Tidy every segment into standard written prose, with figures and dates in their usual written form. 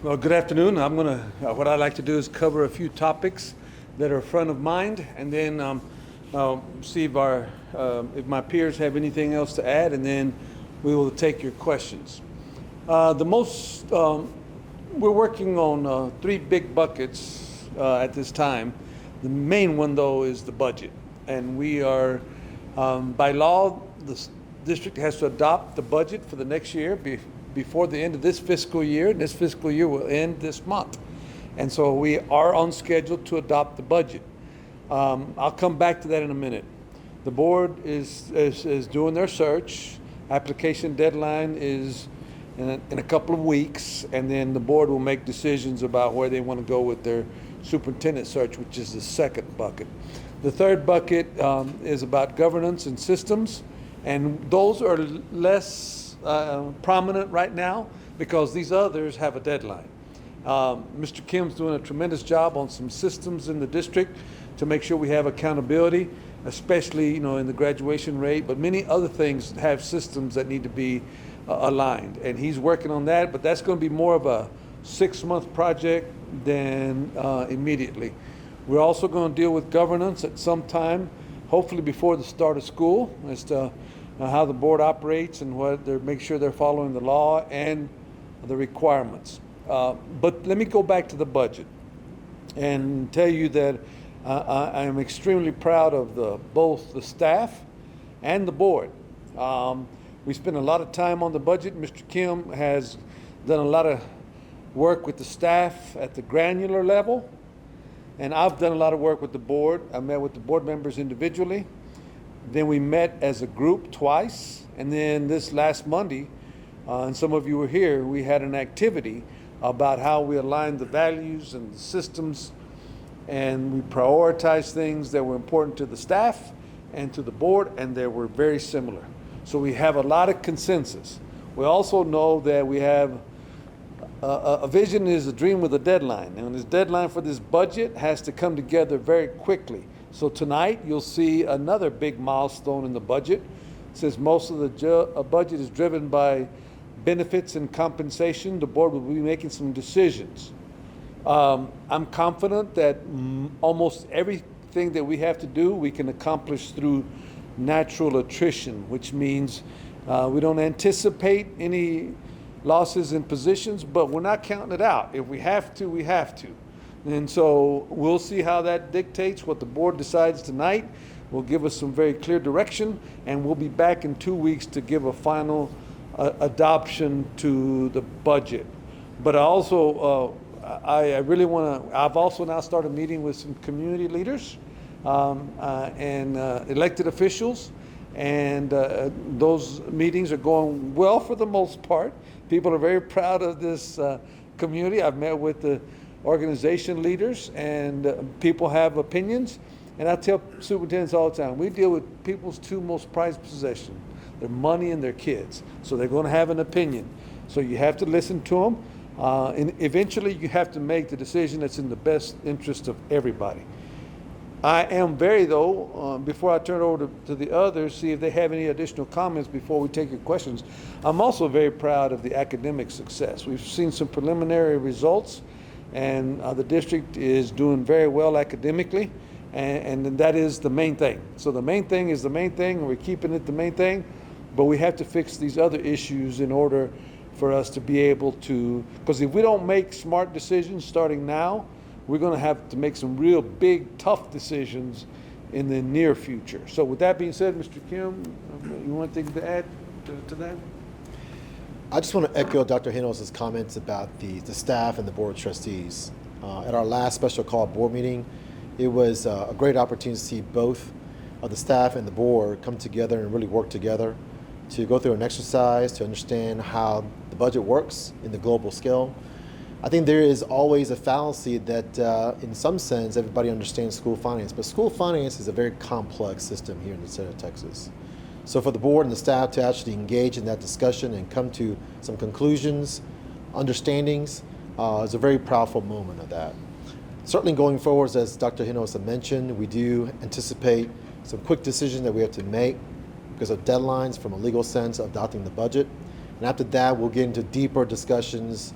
Well, good afternoon. What I'd like to do is cover a few topics that are front of mind, and then see if my peers have anything else to add, and then we will take your questions. We're working on three big buckets at this time. The main one, though, is the budget, and we are, by law, the district has to adopt the budget for the next year before the end of this fiscal year, and this fiscal year will end this month. And so we are on schedule to adopt the budget. I'll come back to that in a minute. The board is doing their search. Application deadline is in a couple of weeks, and then the board will make decisions about where they want to go with their superintendent search, which is the second bucket. The third bucket is about governance and systems, and those are less prominent right now because these others have a deadline. Mr. Kim's doing a tremendous job on some systems in the district to make sure we have accountability, especially in the graduation rate, but many other things have systems that need to be aligned, and he's working on that, but that's going to be more of a 6-month project than immediately. We're also going to deal with governance at some time, hopefully before the start of school, as to how the board operates and make sure they're following the law and the requirements. But let me go back to the budget and tell you that I am extremely proud of both the staff and the board. We spent a lot of time on the budget. Mr. Kim has done a lot of work with the staff at the granular level, and I've done a lot of work with the board. I met with the board members individually. Then we met as a group twice, and then this last Monday, and some of you were here, we had an activity about how we aligned the values and the systems, and we prioritized things that were important to the staff and to the board, and they were very similar. So we have a lot of consensus. We also know that we have a vision is a dream with a deadline, and this deadline for this budget has to come together very quickly. So tonight you'll see another big milestone in the budget. Since most of the budget is driven by benefits and compensation, the board will be making some decisions. I'm confident that almost everything that we have to do, we can accomplish through natural attrition, which means we don't anticipate any losses in positions, but we're not counting it out. If we have to, we have to. And so we'll see how that dictates. What the board decides tonight will give us some very clear direction, and we'll be back in 2 weeks to give a final adoption to the budget. But I also, I really want to, I've also now started meeting with some community leaders and elected officials, and those meetings are going well for the most part. People are very proud of this community. I've met with the organization leaders, and people have opinions, and I tell superintendents all the time, we deal with people's two most prized possessions, their money and their kids. So they're going to have an opinion. So you have to listen to them, and eventually you have to make the decision that's in the best interest of everybody. I am before I turn it over to the others, see if they have any additional comments before we take your questions. I'm also very proud of the academic success. We've seen some preliminary results, and the district is doing very well academically, and that is the main thing. So the main thing is the main thing, and we're keeping it the main thing, but we have to fix these other issues in order for us to be able to, because if we don't make smart decisions starting now, we're going to have to make some real big, tough decisions in the near future. So with that being said, Mr. Kim, you want anything to add to that? I just want to echo Dr. Hinos' comments about the staff and the board of trustees. At our last special call board meeting, it was a great opportunity to see both of the staff and the board come together and really work together to go through an exercise to understand how the budget works in the global scale. I think there is always a fallacy that in some sense everybody understands school finance, but school finance is a very complex system here in the state of Texas. So for the board and the staff to actually engage in that discussion and come to some conclusions, understandings, is a very powerful moment of that. Certainly going forward, as Dr. Hinosa mentioned, we do anticipate some quick decisions that we have to make because of deadlines from a legal sense of adopting the budget. And after that, we'll get into deeper discussions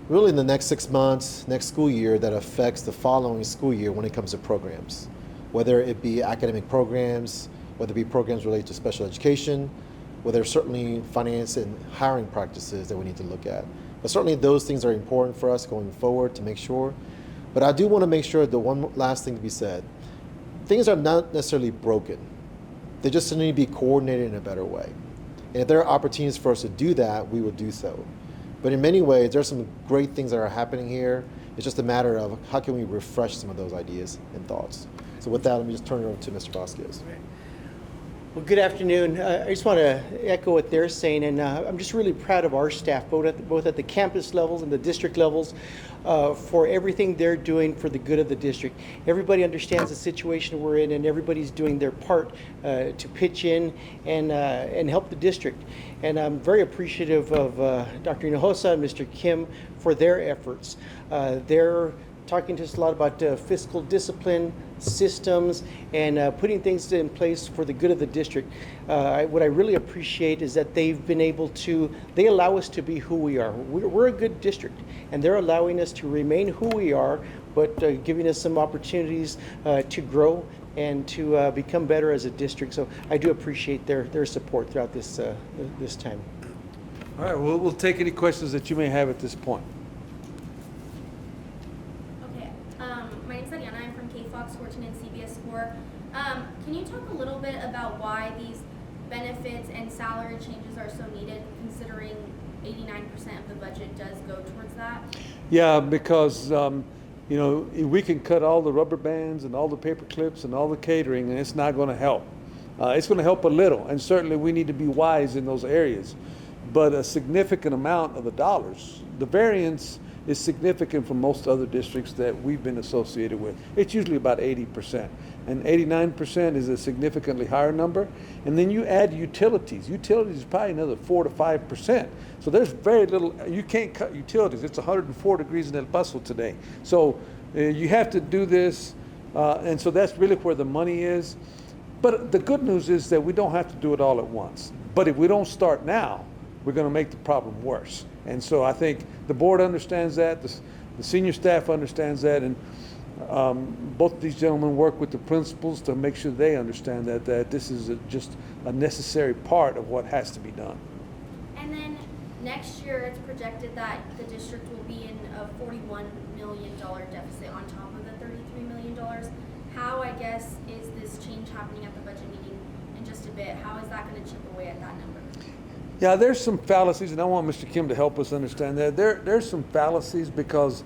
really in the next 6 months, next school year, that affects the following school year when it comes to programs, whether it be academic programs, whether it be programs related to special education, whether certainly finance and hiring practices that we need to look at. But certainly those things are important for us going forward to make sure. But I do want to make sure the one last thing to be said, things are not necessarily broken. They just need to be coordinated in a better way. And if there are opportunities for us to do that, we will do so. But in many ways, there's some great things that are happening here. It's just a matter of how can we refresh some of those ideas and thoughts. So with that, let me just turn it over to Mr. Vasquez. Well, good afternoon. I just want to echo what they're saying, and I'm just really proud of our staff, both at the campus levels and the district levels, for everything they're doing for the good of the district. Everybody understands the situation we're in, and everybody's doing their part to pitch in and help the district. And I'm very appreciative of Dr. Hinojosa and Mr. Kim for their efforts. They're talking to us a lot about fiscal discipline, systems, and putting things in place for the good of the district. What I really appreciate is that they've been able to, they allow us to be who we are. We're a good district, and they're allowing us to remain who we are, but giving us some opportunities to grow and to become better as a district. So I do appreciate their support throughout this time. All right, we'll take any questions that you may have at this point. My name's Ariana. I'm from KFOX 14 and CBS 4. Can you talk a little bit about why these benefits and salary changes are so needed, considering 89% of the budget does go towards that? Yeah, because we can cut all the rubber bands and all the paper clips and all the catering, and it's not going to help. It's going to help a little, and certainly we need to be wise in those areas. But a significant amount of the dollars, the variance is significant for most other districts that we've been associated with. It's usually about 80%. And 89% is a significantly higher number. And then you add utilities. Utilities is probably another 4 to 5%. So there's very little, you can't cut utilities. It's 104 degrees in El Paso today. So you have to do this, and so that's really where the money is. But the good news is that we don't have to do it all at once. But if we don't start now, we're going to make the problem worse. And so I think the board understands that, the senior staff understands that, and both of these gentlemen work with the principals to make sure they understand that this is just a necessary part of what has to be done. And then next year, it's projected that the district will be in a $41 million deficit on top of the $33 million. How, I guess, is this change happening at the budget meeting in just a bit? How is that going to chip away at that number? Yeah, there's some fallacies, and I want Mr. Kim to help us understand that. There's some fallacies because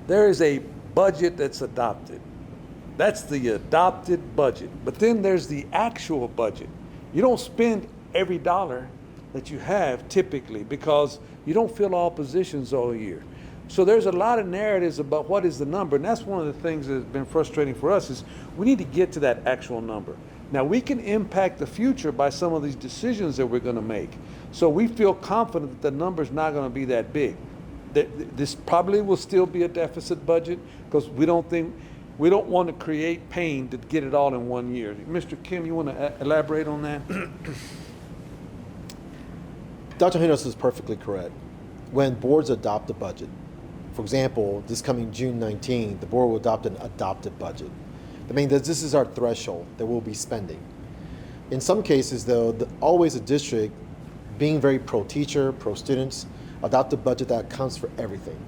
there is a budget that's adopted. That's the adopted budget. But then there's the actual budget. You don't spend every dollar that you have typically because you don't fill all positions all year. So there's a lot of narratives about what is the number, and that's one of the things that's been frustrating for us is we need to get to that actual number. Now, we can impact the future by some of these decisions that we're going to make. So we feel confident that the number's not going to be that big. This probably will still be a deficit budget because we don't want to create pain to get it all in 1 year. Mr. Kim, you want to elaborate on that? Dr. Hinojosa is perfectly correct. When boards adopt a budget, for example, this coming June 19, the board will adopt an adopted budget. I mean, this is our threshold that we'll be spending. In some cases, though, always a district, being very pro-teacher, pro-students, adopt a budget that accounts for everything.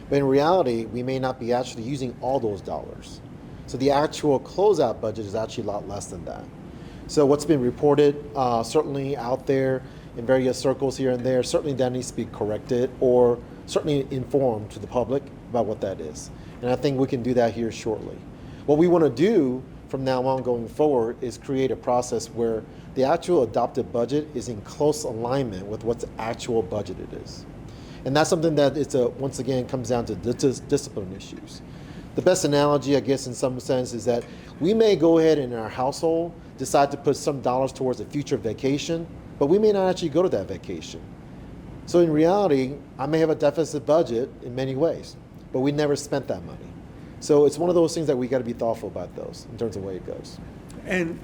But in reality, we may not be actually using all those dollars. So the actual closeout budget is actually a lot less than that. So what's been reported, certainly out there in various circles here and there, certainly that needs to be corrected or certainly informed to the public about what that is. And I think we can do that here shortly. What we want to do from now on going forward is create a process where the actual adopted budget is in close alignment with what the actual budgeted is. And that's something that once again comes down to discipline issues. The best analogy, I guess, in some sense, is that we may go ahead in our household decide to put some dollars towards a future vacation, but we may not actually go to that vacation. So in reality, I may have a deficit budget in many ways, but we never spent that money. So it's one of those things that we got to be thoughtful about those in terms of the way it goes. And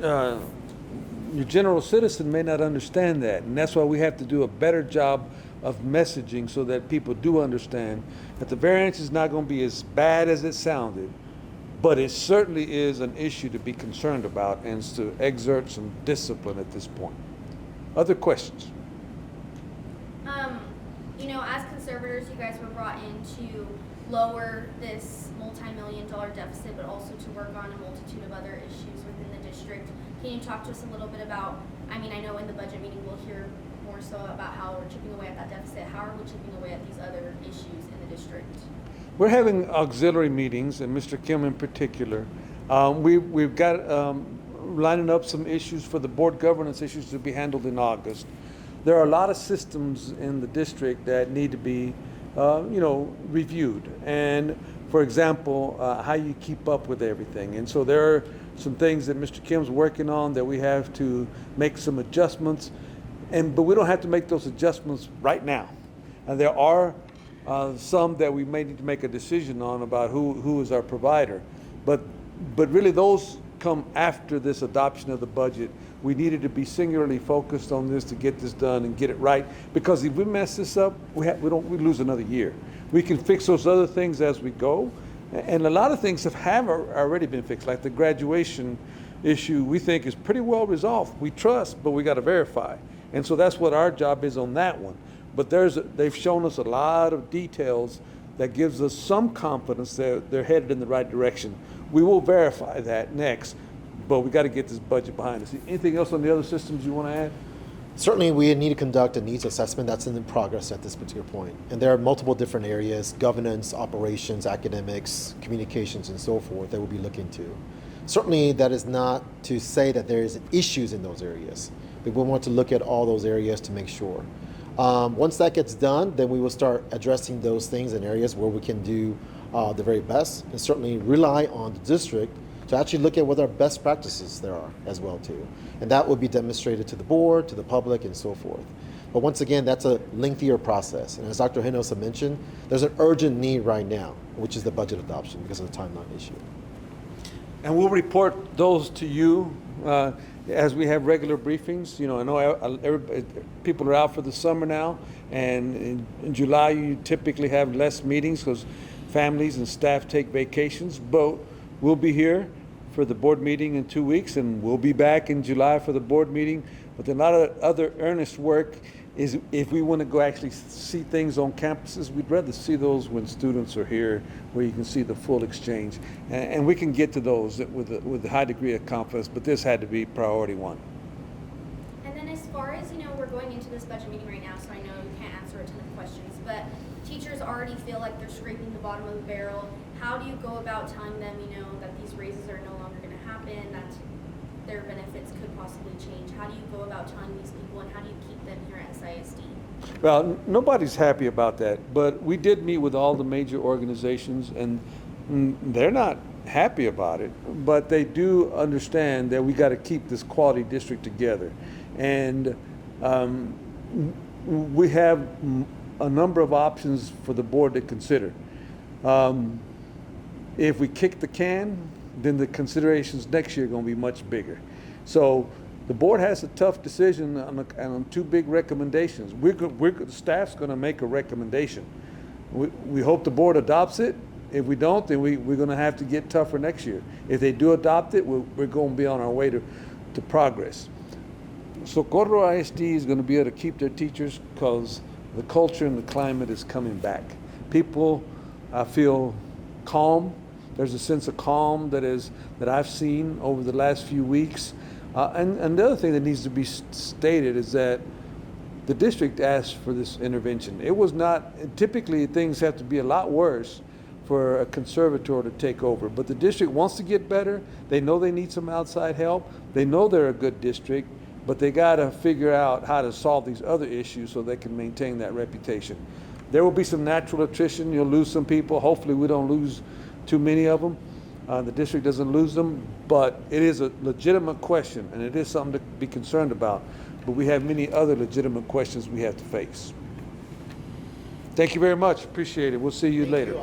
your general citizen may not understand that, and that's why we have to do a better job of messaging so that people do understand that the variance is not going to be as bad as it sounded, but it certainly is an issue to be concerned about and is to exert some discipline at this point. Other questions? As conservators, you guys were brought in to lower this multi-million-dollar deficit, but also to work on a multitude of other issues within the district. Can you talk to us a little bit about, I know in the budget meeting we'll hear more so about how we're chipping away at that deficit. How are we chipping away at these other issues in the district? We're having auxiliary meetings, and Mr. Kim in particular. We've got lining up some issues for the board governance issues to be handled in August. There are a lot of systems in the district that need to be, reviewed. And for example, how you keep up with everything. And so there are some things that Mr. Kim's working on that we have to make some adjustments. But we don't have to make those adjustments right now. And there are some that we may need to make a decision on about who is our provider. But really those come after this adoption of the budget. We needed to be singularly focused on this to get this done and get it right. Because if we mess this up, we lose another year. We can fix those other things as we go. And a lot of things have already been fixed, like the graduation issue we think is pretty well resolved. We trust, but we got to verify. And so that's what our job is on that one. But they've shown us a lot of details that gives us some confidence that they're headed in the right direction. We will verify that next, but we got to get this budget behind us. Anything else on the other systems you want to add? Certainly, we need to conduct a needs assessment that's in progress at this particular point. And there are multiple different areas, governance, operations, academics, communications, and so forth, that we'll be looking to. Certainly, that is not to say that there is issues in those areas, but we want to look at all those areas to make sure. Once that gets done, then we will start addressing those things in areas where we can do the very best, and certainly rely on the district to actually look at what our best practices there are as well too. And that will be demonstrated to the board, to the public, and so forth. But once again, that's a lengthier process. And as Dr. Hinosa mentioned, there's an urgent need right now, which is the budget adoption because of the timeline issue. And we'll report those to you as we have regular briefings. I know people are out for the summer now, and in July you typically have less meetings because families and staff take vacations, but we'll be here for the board meeting in 2 weeks, and we'll be back in July for the board meeting. But a lot of other earnest work is if we want to go actually see things on campuses, we'd rather see those when students are here, where you can see the full exchange. And we can get to those with a high degree of confidence, but this had to be priority one. And then as far as, we're going into this budget meeting right now, so I know you can't answer a ton of questions, but teachers already feel like they're scraping the bottom of the barrel. How do you go about telling them, that these raises are no longer going to happen, that their benefits could possibly change? How do you go about telling these people, and how do you keep them here at SISD? Well, nobody's happy about that, but we did meet with all the major organizations, and they're not happy about it, but they do understand that we got to keep this quality district together. And we have a number of options for the board to consider. If we kick the can, then the considerations next year are going to be much bigger. So the board has a tough decision on two big recommendations. The staff's going to make a recommendation. We hope the board adopts it. If we don't, then we're going to have to get tougher next year. If they do adopt it, we're going to be on our way to progress. So Socorro ISD is going to be able to keep their teachers because the culture and the climate is coming back. People feel calm. There's a sense of calm that I've seen over the last few weeks. And the other thing that needs to be stated is that the district asked for this intervention. It was not, typically things have to be a lot worse for a conservator to take over. But the district wants to get better. They know they need some outside help. They know they're a good district, but they got to figure out how to solve these other issues so they can maintain that reputation. There will be some natural attrition. You'll lose some people. Hopefully we don't lose too many of them. The district doesn't lose them, but it is a legitimate question, and it is something to be concerned about. But we have many other legitimate questions we have to face. Thank you very much. Appreciate it. We'll see you later.